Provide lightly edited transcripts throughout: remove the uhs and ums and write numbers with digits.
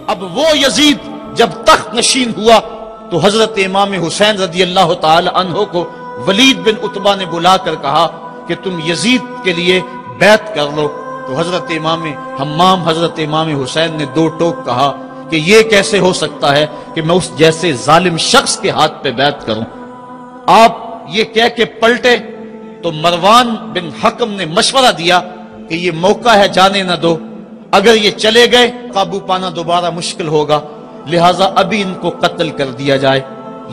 اب وہ یزید جب تخت نشین ہوا تو حضرت امام حسین رضی اللہ تعالی عنہ کو ولید بن عتبہ نے بلا کر کہا کہ تم یزید کے لیے بیعت کر لو. تو حضرت امام حمام حضرت امام حسین نے دو ٹوک کہا کہ یہ کیسے ہو سکتا ہے کہ میں اس جیسے ظالم شخص کے ہاتھ پہ بیعت کروں. آپ یہ کہہ کے پلٹے تو مروان بن حکم نے مشورہ دیا کہ یہ موقع ہے جانے نہ دو، اگر یہ چلے گئے قابو پانا دوبارہ مشکل ہوگا، لہٰذا ابھی ان کو قتل کر دیا جائے.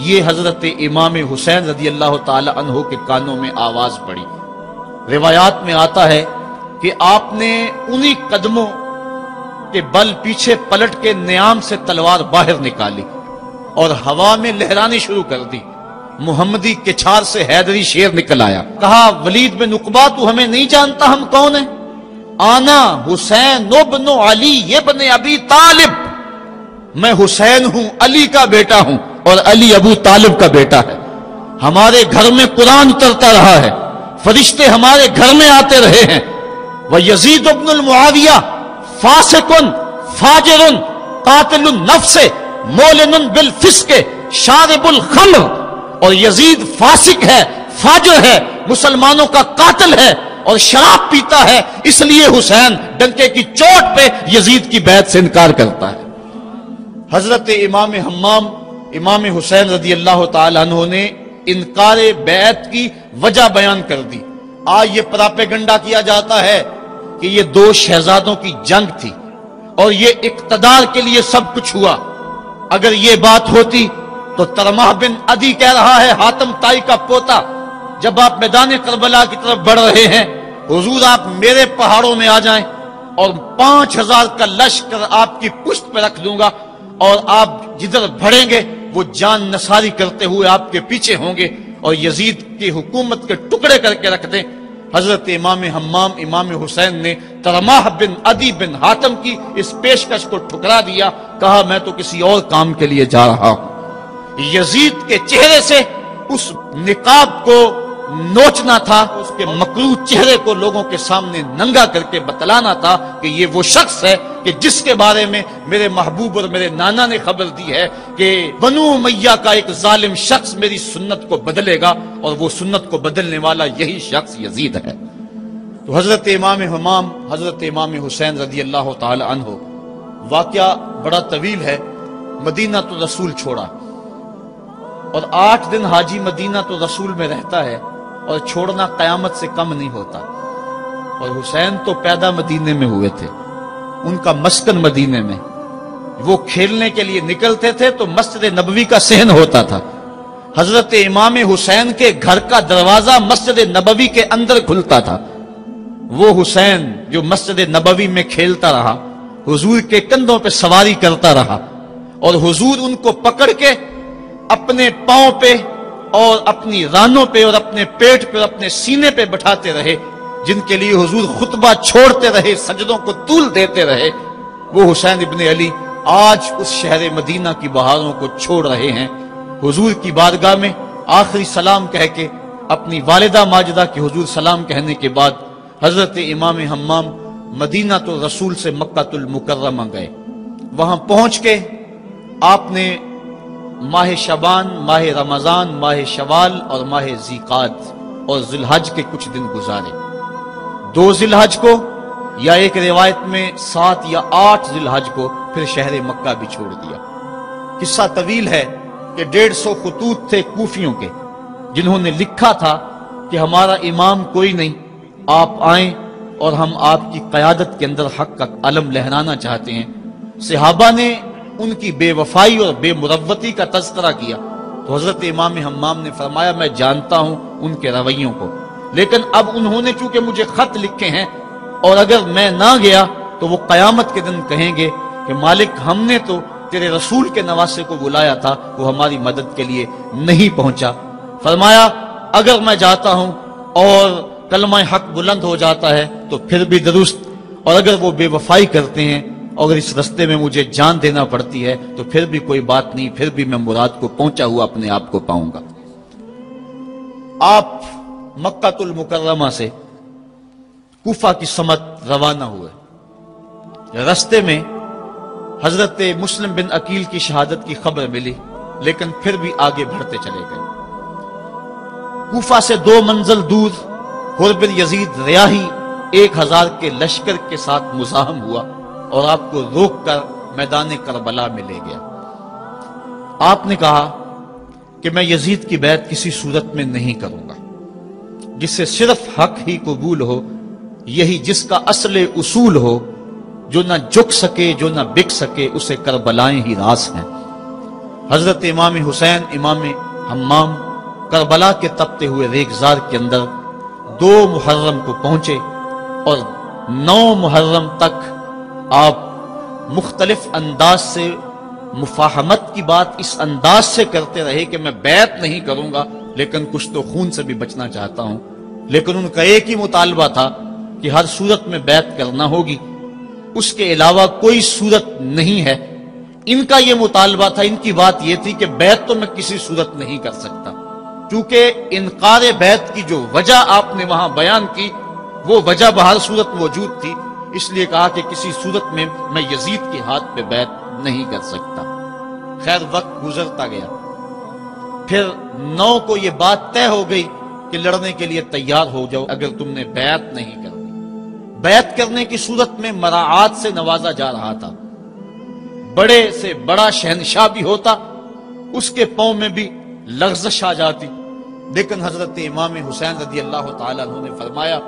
یہ حضرت امام حسین رضی اللہ تعالی عنہ کے کانوں میں آواز پڑی. روایات میں آتا ہے کہ آپ نے انہی قدموں کے بل پیچھے پلٹ کے نیام سے تلوار باہر نکالی اور ہوا میں لہرانی شروع کر دی. محمدی کے چھار سے حیدری شیر نکل آیا. کہا ولید بن عقبہ تو ہمیں نہیں جانتا ہم کون ہیں؟ آنا حسین ابن علی ابن ابی طالب، میں حسین ہوں، علی کا بیٹا ہوں، اور علی ابو طالب کا بیٹا ہے. ہمارے گھر میں قرآن اترتا رہا ہے، فرشتے ہمارے گھر میں آتے رہے ہیں. وَيَزِيدُ ابن المعاویہ فاسق فاجر قاتل النفس مولن بالفسق شارب الخمر. اور یزید فاسق ہے، فاجر ہے، مسلمانوں کا قاتل ہے اور شراب پیتا ہے، اس لیے حسین ڈنکے کی چوٹ پہ یزید کی بیعت سے انکار کرتا ہے. حضرت امام حمام امام حسین رضی اللہ تعالی عنہ نے انکار بیعت کی وجہ بیان کر دی. آج یہ پراپیگنڈا کیا جاتا ہے کہ یہ دو شہزادوں کی جنگ تھی اور یہ اقتدار کے لیے سب کچھ ہوا. اگر یہ بات ہوتی تو ترمح بن عدی کہہ رہا ہے، حاتم طائی کا پوتا، جب آپ میدان کربلا کی طرف بڑھ رہے ہیں، حضور آپ میرے پہاڑوں میں آ جائیں اور 5000 کا لشکر آپ کی پشت پہ رکھ دوں گا اور آپ جدھر بڑھیں گے وہ جان نثاری کرتے ہوئے آپ کے پیچھے ہوں گے اور یزید کی حکومت کے ٹکڑے کر کے رکھ دیں. حضرت امام حمام امام حسین نے ترمح بن عدی بن حاتم کی اس پیشکش کو ٹھکرا دیا. کہا میں تو کسی اور کام کے لیے جا رہا ہوں. یزید کے چہرے سے اس نقاب کو نوچنا تھا، اس کے مکروہ چہرے کو لوگوں کے سامنے ننگا کر کے بتلانا تھا کہ یہ وہ شخص ہے کہ جس کے بارے میں میرے محبوب اور میرے نانا نے خبر دی ہے کہ بنو امیہ کا ایک ظالم شخص میری سنت کو بدلے گا اور وہ سنت کو بدلنے والا یہی شخص یزید ہے. تو حضرت امام حمام حضرت امام حسین رضی اللہ تعالی عنہ، واقعہ بڑا طویل ہے. مدینہ تو رسول چھوڑا اور 8 دن حاجی مدینہ تو رسول میں رہتا ہے اور چھوڑنا قیامت سے کم نہیں ہوتا. اور حسین تو پیدا مدینے میں ہوئے تھے، ان کا مسکن مدینے میں، وہ کھیلنے کے لیے نکلتے تھے تو مسجد نبوی کا صحن ہوتا تھا. حضرت امام حسین کے گھر کا دروازہ مسجد نبوی کے اندر کھلتا تھا. وہ حسین جو مسجد نبوی میں کھیلتا رہا، حضور کے کندھوں پہ سواری کرتا رہا اور حضور ان کو پکڑ کے اپنے پاؤں پہ اور اپنی رانوں پہ اور اپنے پیٹ پہ اور اپنے سینے پہ بٹھاتے رہے، جن کے لیے حضور خطبہ چھوڑتے رہے، سجدوں کو طول دیتے رہے. وہ حسین ابن علی آج اس شہر مدینہ کی بہاروں کو چھوڑ رہے ہیں. حضور کی بارگاہ میں آخری سلام کہہ کے اپنی والدہ ماجدہ کے حضور سلام کہنے کے بعد حضرت امام حمام مدینہ تو رسول سے مکہ المکرمہ گئے. وہاں پہنچ کے آپ نے ماہ شعبان، ماہ رمضان، ماہ شوال اور ماہ ذیقعد اور ذی الحج کے کچھ دن گزارے. 2 ذی الحج کو یا ایک روایت میں 7 یا 8 ذی الحج کو پھر شہر مکہ بھی چھوڑ دیا. قصہ طویل ہے کہ 150 خطوط تھے کوفیوں کے جنہوں نے لکھا تھا کہ ہمارا امام کوئی نہیں، آپ آئیں اور ہم آپ کی قیادت کے اندر حق کا علم لہرانا چاہتے ہیں. صحابہ نے ان کی بے وفائی اور بے مروتی کا تذکرہ کیا تو حضرت امام حمام نے فرمایا میں جانتا ہوں ان کے رویوں کو، لیکن اب انہوں نے چونکہ مجھے خط لکھے ہیں اور اگر میں نہ گیا تو وہ قیامت کے دن کہیں گے کہ مالک ہم نے تو تیرے رسول کے نواسے کو بلایا تھا، وہ ہماری مدد کے لیے نہیں پہنچا۔ فرمایا اگر میں جاتا ہوں اور کلمہ حق بلند ہو جاتا ہے تو پھر بھی درست، اور اگر وہ بے وفائی کرتے ہیں اور اس رستے میں مجھے جان دینا پڑتی ہے تو پھر بھی کوئی بات نہیں، پھر بھی میں مراد کو پہنچا ہوا اپنے آپ کو پاؤں گا۔ آپ مکہ المکرمہ سے کوفہ کی سمت روانہ ہوئے، رستے میں حضرت مسلم بن عقیل کی شہادت کی خبر ملی، لیکن پھر بھی آگے بڑھتے چلے گئے۔ کوفہ سے 2 منزل دور حر بن یزید ریاحی 1000 کے لشکر کے ساتھ مزاحم ہوا اور آپ کو روک کر میدان کربلا میں لے گیا۔ آپ نے کہا کہ میں یزید کی بیعت کسی صورت میں نہیں کروں گا، جس سے صرف حق ہی قبول ہو، یہی جس کا اصل اصول ہو، جو نہ جھک سکے جو نہ بک سکے، اسے کربلائیں ہی راس ہیں۔ حضرت امام حسین امام حمام کربلا کے تپتے ہوئے ریگزار کے اندر 2 محرم کو پہنچے اور 9 محرم تک آپ مختلف انداز سے مفاہمت کی بات اس انداز سے کرتے رہے کہ میں بیعت نہیں کروں گا لیکن کچھ تو خون سے بھی بچنا چاہتا ہوں، لیکن ان کا ایک ہی مطالبہ تھا کہ ہر صورت میں بیعت کرنا ہوگی، اس کے علاوہ کوئی صورت نہیں ہے۔ ان کا یہ مطالبہ تھا، ان کی بات یہ تھی کہ بیعت تو میں کسی صورت نہیں کر سکتا، چونکہ انکار بیعت کی جو وجہ آپ نے وہاں بیان کی وہ وجہ بہر صورت موجود تھی، اس لیے کہا کہ کسی صورت میں میں یزید کے ہاتھ پہ بیعت نہیں کر سکتا۔ خیر وقت گزرتا گیا، پھر 9 کو یہ بات طے ہو گئی کہ لڑنے کے لیے تیار ہو جاؤ اگر تم نے بیعت نہیں کرنی۔ بیعت کرنے کی صورت میں مراعات سے نوازا جا رہا تھا، بڑے سے بڑا شہنشاہ بھی ہوتا اس کے پاؤں میں بھی لغزش آ جاتی، لیکن حضرت امام حسین رضی اللہ تعالیٰ عنہ نے فرمایا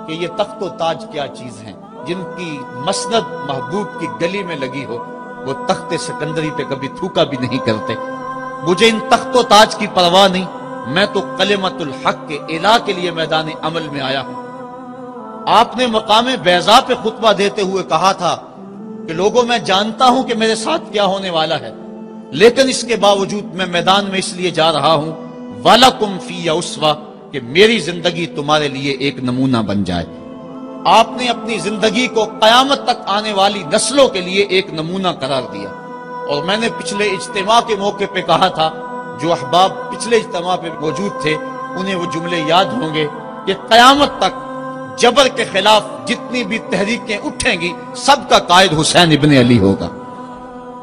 کہ یہ تخت و تاج کیا چیز ہیں، جن کی مسند محبوب کی گلی میں لگی ہو وہ تخت سکندری پہ کبھی تھوکا بھی نہیں کرتے، مجھے ان تخت و تاج کی پرواہ نہیں، میں تو کلمت الحق کے اعلیٰ کے لیے میدان عمل میں آیا ہوں۔ آپ نے مقام بیضا پہ خطبہ دیتے ہوئے کہا تھا کہ لوگوں میں جانتا ہوں کہ میرے ساتھ کیا ہونے والا ہے، لیکن اس کے باوجود میں میدان میں اس لیے جا رہا ہوں وَلَكُمْ فِيَّ أُسْوَةٌ کہ میری زندگی تمہارے لیے ایک نمونہ بن جائے۔ آپ نے اپنی زندگی کو قیامت تک آنے والی نسلوں کے لیے ایک نمونہ قرار دیا، اور میں نے پچھلے اجتماع کے موقع پہ کہا تھا، جو احباب پچھلے اجتماع پہ موجود تھے انہیں وہ جملے یاد ہوں گے کہ قیامت تک جبر کے خلاف جتنی بھی تحریکیں اٹھیں گی سب کا قائد حسین ابن علی ہوگا۔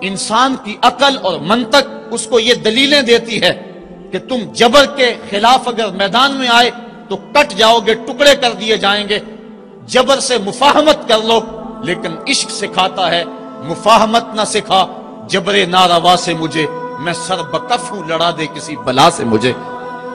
انسان کی عقل اور منطق اس کو یہ دلیلیں دیتی ہے کہ تم جبر کے خلاف اگر میدان میں آئے تو کٹ جاؤ گے، ٹکڑے کر دیے جائیں گے۔ جبر سے مفاہمت کر لو، لیکن عشق سکھاتا ہے مفاہمت نہ سکھا، جبر ناروا سے مجھے، میں سر بکف ہوں لڑا دے کسی بلا سے مجھے۔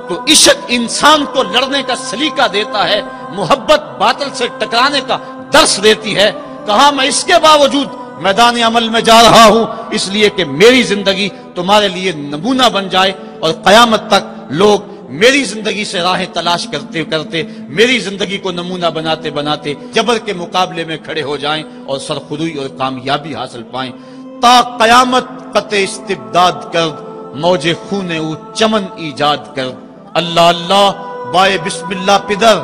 تو عشق انسان کو لڑنے کا سلیقہ دیتا ہے، محبت باطل سے ٹکرانے کا درس دیتی ہے۔ کہا میں اس کے باوجود میدان عمل میں جا رہا ہوں اس لیے کہ میری زندگی تمہارے لیے نمونہ بن جائے، اور قیامت تک لوگ میری زندگی سے راہیں تلاش کرتے کرتے میری زندگی کو نمونہ بناتے بناتے جبر کے مقابلے میں کھڑے ہو جائیں اور سرخروئی اور کامیابی حاصل پائیں۔ تا قیامت قطع استبداد کر، موج خون او چمن ایجاد کر، اللہ اللہ بائے بسم اللہ پدر،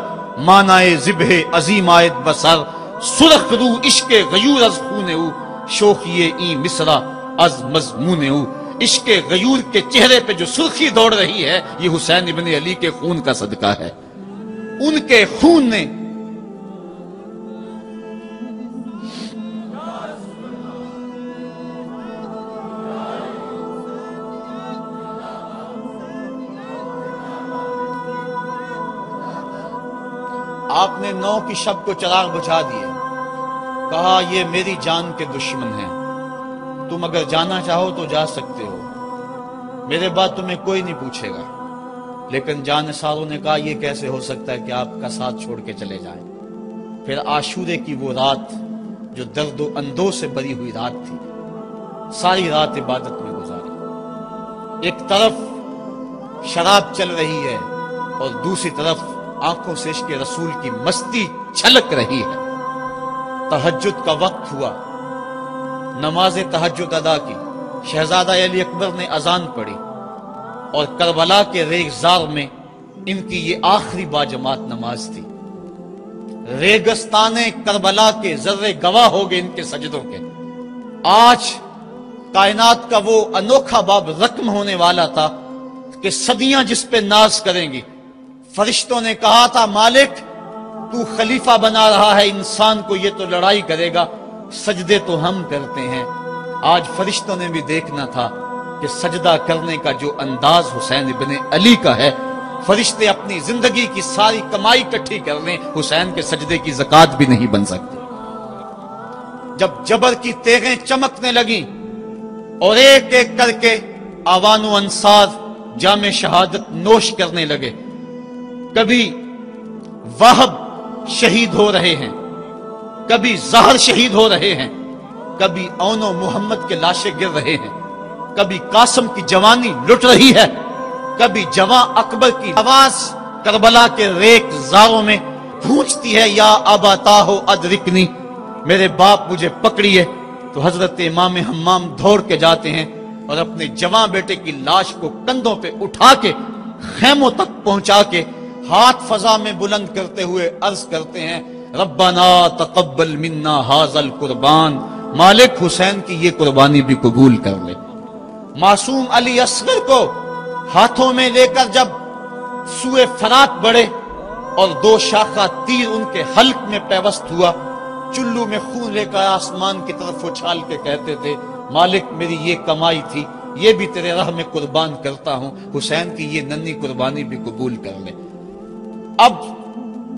مانائے ذبح عظیم آیت بسر، سرخ رو عشق غیور از خون او، شوخی این مصرع از مضمون او۔ عشق غیور کے چہرے پہ جو سرخی دوڑ رہی ہے یہ حسین ابن علی کے خون کا صدقہ ہے۔ ان کے خون نے آپ نے 9 کی شب کو چراغ بجھا دیے، کہا یہ میری جان کے دشمن ہیں، تم اگر جانا چاہو تو جا سکتے ہو، میرے بعد تمہیں کوئی نہیں پوچھے گا۔ لیکن جانثاروں نے کہا یہ کیسے ہو سکتا ہے کہ آپ کا ساتھ چھوڑ کے چلے جائیں۔ پھر عاشورے کی وہ رات جو درد و اندوہ سے بری ہوئی رات تھی، ساری رات عبادت میں گزاری۔ ایک طرف شراب چل رہی ہے اور دوسری طرف آنکھوں سے عشق رسول کی مستی چھلک رہی ہے۔ تہجد کا وقت ہوا، نماز تہجد ادا کی، شہزادہ علی اکبر نے اذان پڑھی اور کربلا کے ریگزار میں ان کی یہ آخری باجماعت نماز تھی۔ ریگستان کربلا کے ذرے گواہ ہو گئے ان کے سجدوں کے۔ آج کائنات کا وہ انوکھا باب رقم ہونے والا تھا کہ صدیاں جس پہ ناز کریں گی۔ فرشتوں نے کہا تھا مالک تو خلیفہ بنا رہا ہے انسان کو، یہ تو لڑائی کرے گا، سجدے تو ہم کرتے ہیں۔ آج فرشتوں نے بھی دیکھنا تھا کہ سجدہ کرنے کا جو انداز حسین ابن علی کا ہے، فرشتے اپنی زندگی کی ساری کمائی اکٹھی کر لیں، حسین کے سجدے کی زکوٰۃ بھی نہیں بن سکتی۔ جب جبر کی تیغیں چمکنے لگیں اور ایک ایک کر کے آوان و انصار جام شہادت نوش کرنے لگے، کبھی وہب شہید ہو رہے ہیں، کبھی زہر شہید ہو رہے ہیں، کبھی اون و محمد کے لاشیں گر رہے ہیں، کبھی قاسم کی جوانی لٹ رہی ہے، کبھی جواں اکبر کی آواز کربلا کے ریگ زاروں میں گونجتی ہے، یا ابا ہو ادرکنی، میرے باپ مجھے پکڑیے۔ تو حضرت امام حمام دوڑ کے جاتے ہیں اور اپنے جواں بیٹے کی لاش کو کندھوں پہ اٹھا کے خیموں تک پہنچا کے ہاتھ فضا میں بلند کرتے ہوئے عرض کرتے ہیں ربنا تقبل منا ھذا القربان، مالک حسین کی یہ قربانی بھی قبول کر لے۔ معصوم علی اصغر کو ہاتھوں میں لے کر جب سوئے فرات بڑھے اور دو شاخہ تیر ان کے حلق میں پیوست ہوا، چلو میں خون لے کر آسمان کی طرف اچھال کے کہتے تھے مالک میری یہ کمائی تھی، یہ بھی تیرے راہ میں قربان کرتا ہوں، حسین کی یہ ننھی قربانی بھی قبول کر لے۔ اب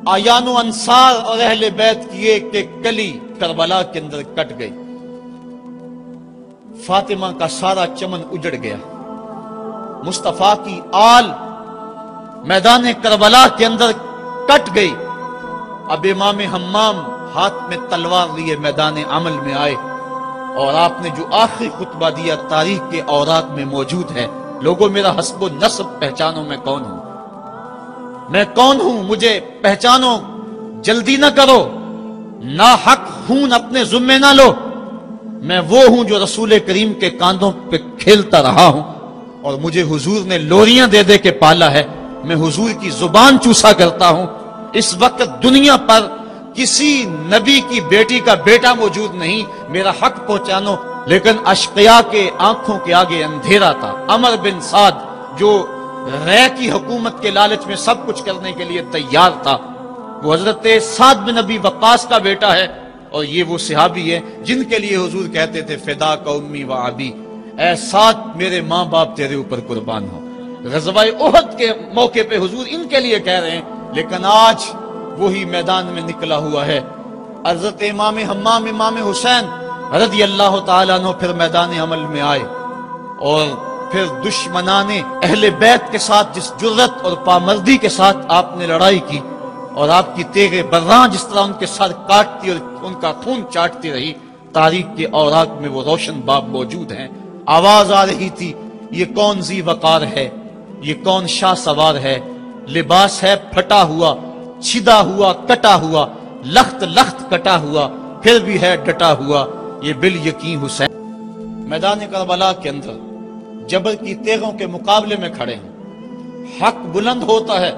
آیان و انصار اور اہل بیت کی ایک ایک کلی کربلا کے اندر کٹ گئی، فاطمہ کا سارا چمن اجڑ گیا، مصطفیٰ کی آل میدان کربلا کے اندر کٹ گئی۔ اب امام حمام ہاتھ میں تلوار لیے میدان عمل میں آئے اور آپ نے جو آخری خطبہ دیا تاریخ کے اوراق میں موجود ہے، لوگوں میرا حسب و نسب پہچانو میں کون ہوں، میں کون ہوں مجھے پہچانو، جلدی نہ کرو، ناحق خون اپنے ذمے نہ لو، میں وہ ہوں جو رسول کریم کے کاندھوں پہ کھیلتا رہا ہوں اور مجھے حضور نے لوریاں دے دے کے پالا ہے، میں حضور کی زبان چوسا کرتا ہوں۔ اس وقت دنیا پر کسی نبی کی بیٹی کا بیٹا موجود نہیں، میرا حق پہنچانو۔ لیکن اشقیاء کے آنکھوں کے آگے اندھیرا تھا۔ عمر بن سعد جو رے کی حکومت کے لالچ میں سب کچھ کرنے کے لیے تیار تھا، وہ حضرت سعد بن ابی وقاص کا بیٹا ہے، اور یہ وہ صحابی ہے جن کے لیے حضور کہتے تھے فدا کا امی و ابی، اے سعد میرے ماں باپ تیرے اوپر قربان ہو۔ غزوہ احد کے موقع پہ حضور ان کے لیے کہہ رہے ہیں، لیکن آج وہی میدان میں نکلا ہوا ہے۔ حضرت امام حمام امام حسین رضی اللہ تعالیٰ عنہ پھر میدان عمل میں آئے، اور پھر دشمنان اہل بیت کے ساتھ جس جرت اور پامردی کے ساتھ آپ نے لڑائی کی، اور آپ کی تیغ براں جس طرح ان کے سر کاٹتی اور ان کا خون چاٹتی رہی، تاریخ کے اوراق میں وہ روشن باب موجود ہیں۔ آواز آ رہی تھی یہ کون ذی وقار ہے، یہ کون شاہ سوار ہے، لباس ہے پھٹا ہوا، چھدا ہوا، کٹا ہوا، لخت لخت کٹا ہوا، پھر بھی ہے ڈٹا ہوا، یہ بال یقین حسین۔ میدان کربلا کے اندر جبر کی تیغوں کے مقابلے میں کھڑے ہیں، حق بلند ہوتا ہے،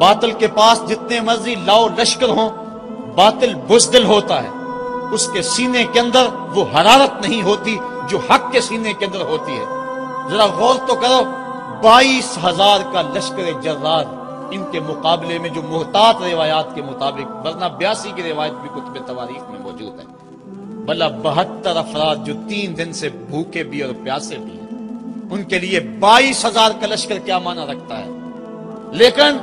باطل کے پاس جتنے مرضی لاؤ لشکر ہوں، باطل بزدل ہوتا ہے، اس کے سینے کے اندر وہ حرارت نہیں ہوتی جو حق کے سینے کے اندر ہوتی ہے۔ ذرا غور تو کرو، 22,000 کا لشکر جرار ان کے مقابلے میں، جو محتاط روایات کے مطابق، ورنہ 82 کی روایت بھی کتب تواریخ میں موجود ہے، بلا 72 افراد جو 3 دن سے بھوکے بھی اور پیاسے بھی ہیں، ان کے لیے 22,000 کا لشکر کیا معنی رکھتا ہے۔ لیکن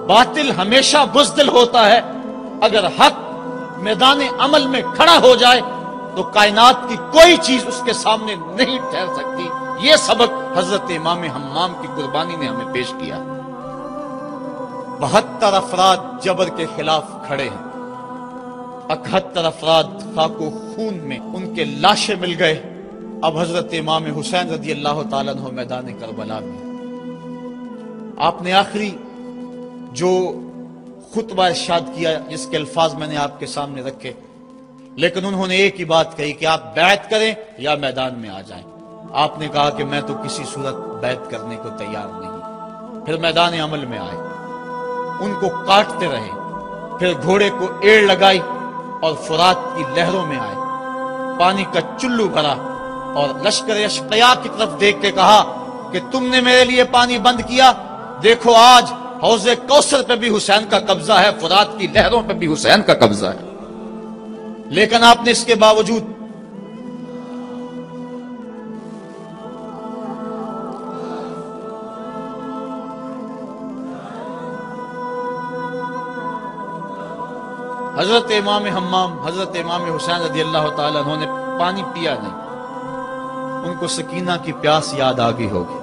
باطل ہمیشہ بزدل ہوتا ہے، اگر حق میدان عمل میں کھڑا ہو جائے تو کائنات کی کوئی چیز اس کے سامنے نہیں ٹھہر سکتی۔ یہ سبق حضرت امام حمام کی قربانی نے ہمیں پیش کیا۔ 72 افراد جبر کے خلاف کھڑے ہیں، 71 افراد خاک و خون میں ان کے لاشیں مل گئے۔ اب حضرت امام حسین رضی اللہ تعالیٰ عنہ میدان کربلا میں، آپ نے آخری جو خطبہ ارشاد کیا جس کے الفاظ میں نے آپ کے سامنے رکھے، لیکن انہوں نے ایک ہی بات کہی کہ آپ بیعت کریں یا میدان میں آ جائیں۔ آپ نے کہا کہ میں تو کسی صورت بیعت کرنے کو تیار نہیں۔ پھر میدان عمل میں آئے، ان کو کاٹتے رہے، پھر گھوڑے کو ایڑ لگائی اور فرات کی لہروں میں آئے، پانی کا چلو بھرا اور لشکر اشقیاء کی طرف دیکھ کے کہا کہ تم نے میرے لیے پانی بند کیا، دیکھو آج حوض کوثر پہ بھی حسین کا قبضہ ہے، فرات کی لہروں پہ بھی حسین کا قبضہ ہے۔ لیکن آپ نے اس کے باوجود حضرت امام حمام، حضرت امام حسین رضی اللہ تعالیٰ عنہ نے پانی پیا نہیں۔ ان کو سکینہ کی پیاس یاد آ گئی ہوگی،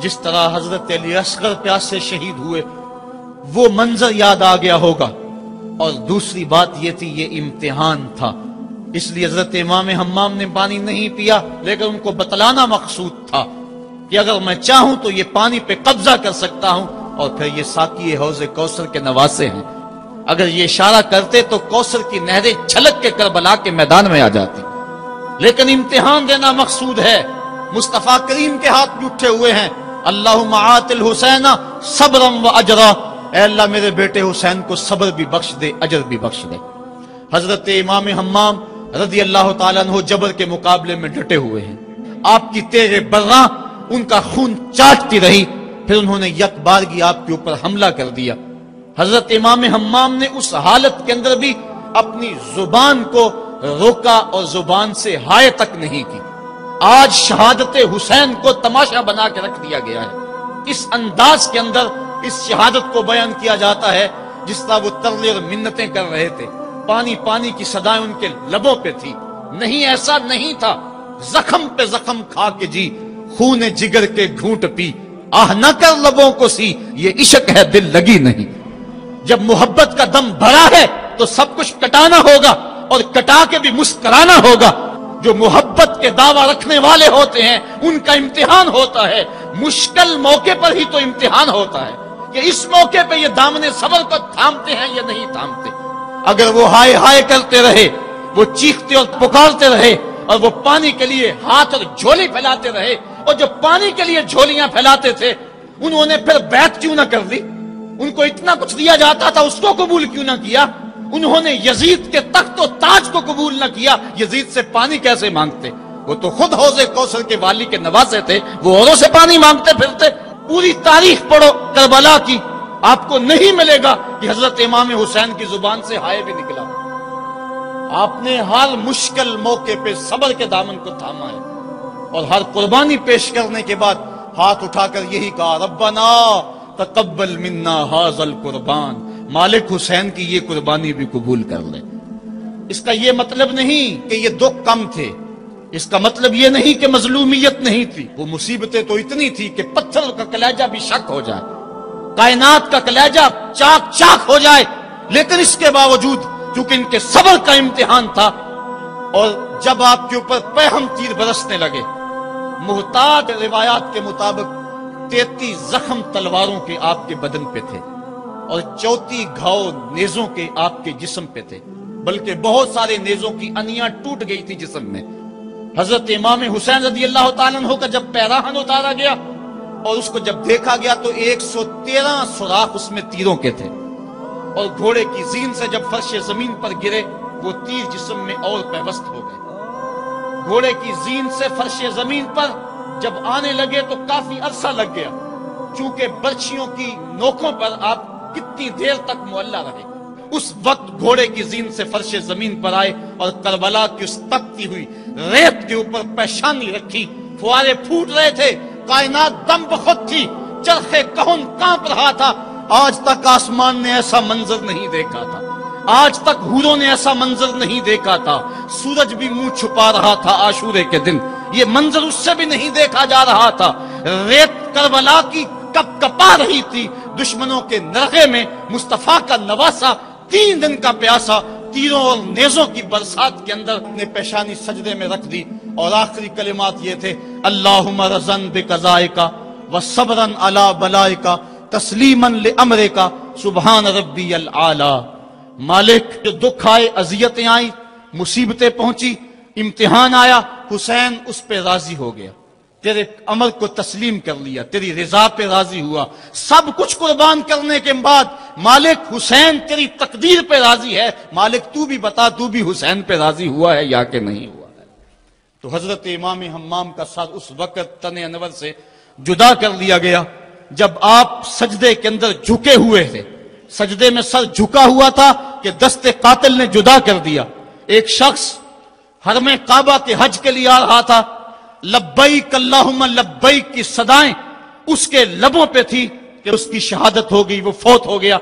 جس طرح حضرت علی اصغر پیاس سے شہید ہوئے، وہ منظر یاد آ گیا ہوگا۔ اور دوسری بات یہ تھی، یہ امتحان تھا، اس لیے حضرت امام حمام نے پانی نہیں پیا، لیکن ان کو بتلانا مقصود تھا کہ اگر میں چاہوں تو یہ پانی پہ قبضہ کر سکتا ہوں، اور پھر یہ ساقی حوض کوثر کے نواسے ہیں۔ اگر یہ اشارہ کرتے تو کوثر کی نہریں چھلک کے کربلا کے میدان میں آ جاتی، لیکن امتحان دینا مقصود ہے۔ مصطفیٰ کریم کے ہاتھ بھی اٹھے ہوئے ہیں، اللہم آت الحسین صبرا و اجرا، اے اللہ میرے بیٹے حسین کو صبر بھی بخش دے، اجر بھی بخش دے۔ حضرت امام حمام رضی اللہ تعالیٰ عنہ جبر کے مقابلے میں ڈٹے ہوئے ہیں، آپ کی تیغ برراں ان کا خون چاٹتی رہی، پھر انہوں نے یک بارگی آپ کے اوپر حملہ کر دیا۔ حضرت امام حمام نے اس حالت کے اندر بھی اپنی زبان کو روکا اور زبان سے ہائے تک نہیں کی۔ آج شہادت حسین کو تماشا بنا کے رکھ دیا گیا ہے، اس انداز کے اندر اس شہادت کو بیان کیا جاتا ہے جس طرح وہ ترلے اور منتیں کر رہے تھے، پانی پانی کی صدائیں ان کے لبوں پہ تھی۔ نہیں، ایسا نہیں تھا، زخم پہ زخم کھا کے جی، خون جگر کے گھونٹ پی، آہ نہ کر لبوں کو سی، یہ عشق ہے دل لگی نہیں۔ جب محبت کا دم بھرا ہے تو سب کچھ کٹانا ہوگا اور کٹا کے بھی مسکرانا ہوگا۔ جو محبت کے دعویٰ رکھنے والے ہوتے ہیں ان کا امتحان ہوتا ہے، مشکل موقع پر ہی تو امتحان ہوتا ہے کہ اس موقع پہ یہ دامن صبر کو تھامتے ہیں یا نہیں تھامتے۔ اگر وہ ہائے ہائے کرتے رہے، وہ چیختے اور پکارتے رہے، اور وہ پانی کے لیے ہاتھ اور جھولی پھیلاتے رہے، اور جو پانی کے لیے جھولیاں پھیلاتے تھے انہوں نے پھر بیعت کیوں نہ کر لی؟ ان کو اتنا کچھ دیا جاتا تھا، اس کو قبول کیوں نہ کیا؟ انہوں نے یزید کے تخت و تاج کو قبول نہ کیا، یزید سے پانی کیسے مانگتے؟ وہ تو خود حوض کوثر کے والی کے نواسے تھے، وہ اوروں سے پانی مانگتے پھرتے۔ پوری تاریخ پڑھو کربلا کی، آپ کو نہیں ملے گا کہ حضرت امام حسین کی زبان سے ہائے بھی نکلا۔ آپ نے ہر مشکل موقع پہ صبر کے دامن کو تھاما ہے، اور ہر قربانی پیش کرنے کے بعد ہاتھ اٹھا کر یہی کہا، ربنا تقبل منا ھذا القربان، مالک حسین کی یہ قربانی بھی قبول کر لے۔ اس کا یہ مطلب نہیں کہ یہ دکھ کم تھے، اس کا مطلب یہ نہیں کہ مظلومیت نہیں تھی، وہ مصیبتیں تو اتنی تھی کہ پتھر کا کلیجہ بھی شک ہو جائے، کائنات کا کلیجہ چاک چاک ہو جائے، لیکن اس کے باوجود چونکہ ان کے صبر کا امتحان تھا، اور جب آپ کے اوپر پہم تیر برسنے لگے، محتاط روایات کے مطابق 33 زخم تلواروں کے آپ کے بدن پہ تھے، اور 34 گھاؤ نیزوں کے آپ کے جسم پہ تھے، بلکہ بہت سارے نیزوں کی انیاں ٹوٹ گئی تھی جسم میں۔ حضرت امام حسین رضی اللہ تعالیٰ عنہ کا جب پیراہن اتارا گیا اور اس کو جب دیکھا گیا تو 113 سوراخ اس میں تیروں کے تھے، اور گھوڑے کی زین سے جب فرش زمین پر گرے وہ تیر جسم میں اور پیوست ہو گئے۔ گھوڑے کی زین سے فرش زمین پر جب آنے لگے تو کافی عرصہ لگ گیا، چونکہ برچھیوں کی نوکوں پر آپ کتنی دیر تک معلق رہے۔ اس وقت گھوڑے کی زین سے فرش زمین پر آئے اور کربلا کی اس تپتی ہوئی ریت کے اوپر پیشانی رکھی، فوارے پھوٹ رہے تھے، کائنات دم بخود تھی، چرخے کہن کانپ رہا تھا۔ آج تک آسمان نے ایسا منظر نہیں دیکھا تھا، آج تک حوروں نے ایسا منظر نہیں دیکھا تھا، سورج بھی منہ چھپا رہا تھا عاشورے کے دن، یہ منظر اس سے بھی نہیں دیکھا جا رہا تھا۔ ریت کربلا کی کپ کپا رہی تھی، دشمنوں کے نرغے میں مصطفیٰ کا نواسا 3 دن کا پیاسا تیروں اور نیزوں کی برسات کے اندر اپنے پیشانی سجدے میں رکھ دی، اور آخری کلمات یہ تھے، اللہم رضن بقضائک وصبرن علی بلائک تسلیمن لامرک سبحان ربی العالی۔ مالک جو دکھ آئے، اذیتیں آئیں، مصیبتیں پہنچی، امتحان آیا، حسین اس پہ راضی ہو گیا، تیرے امر کو تسلیم کر لیا، تیری رضا پہ راضی ہوا۔ سب کچھ قربان کرنے کے بعد مالک حسین تیری تقدیر پہ راضی ہے، مالک تو بھی بتا، تو بھی حسین پہ راضی ہوا ہے یا کہ نہیں ہوا ہے؟ تو حضرت امام حمام کا سر اس وقت تن انور سے جدا کر لیا گیا جب آپ سجدے کے اندر جھکے ہوئے تھے، سجدے میں سر جھکا ہوا تھا کہ دست قاتل نے جدا کر دیا۔ ایک شخص حرم کعبہ کے حج کے لیے آ رہا تھا، لبیک اللہم لبیک کی صدائیں اس کے لبوں پہ تھی کہ اس کی شہادت ہو گئی، وہ فوت ہو گیا۔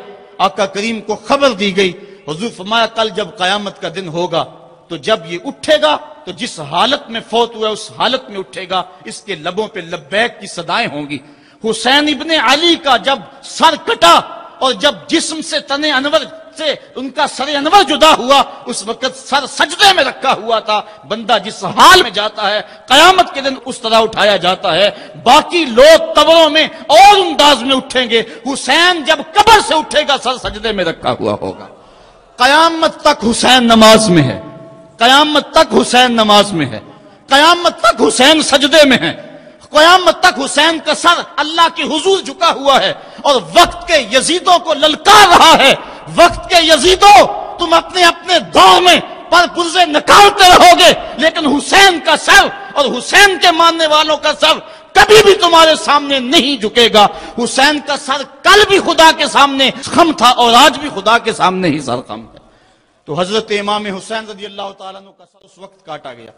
آقا کریم کو خبر دی گئی، حضور فرمایا کل جب قیامت کا دن ہوگا تو جب یہ اٹھے گا تو جس حالت میں فوت ہوا اس حالت میں اٹھے گا، اس کے لبوں پہ لبیک کی صدائیں ہوں گی۔ حسین ابن علی کا جب سر کٹا اور جب جسم سے تن انور سے ان کا سر انور جدا ہوا، اس وقت سر سجدے میں رکھا ہوا تھا۔ بندہ جس حال میں جاتا ہے قیامت کے دن اس طرح اٹھایا جاتا ہے۔ باقی لوگ قبروں میں اور انداز میں اٹھیں گے، حسین جب قبر سے اٹھے گا سر سجدے میں رکھا ہوا ہوگا۔ قیامت تک حسین نماز میں ہے، قیامت تک حسین نماز میں ہے، قیامت تک حسین سجدے میں ہے، قیامت تک حسین کا سر اللہ کے حضور جھکا ہوا ہے اور وقت کے یزیدوں کو للکار رہا ہے۔ وقت کے یزیدوں، تم اپنے اپنے دور میں پر پرزے نکالتے رہو گے، لیکن حسین کا سر اور حسین کے ماننے والوں کا سر کبھی بھی تمہارے سامنے نہیں جھکے گا۔ حسین کا سر کل بھی خدا کے سامنے خم تھا اور آج بھی خدا کے سامنے ہی سر خم ہے۔ تو حضرت امام حسین رضی اللہ تعالیٰ عنہ کا سر اس وقت کاٹا گیا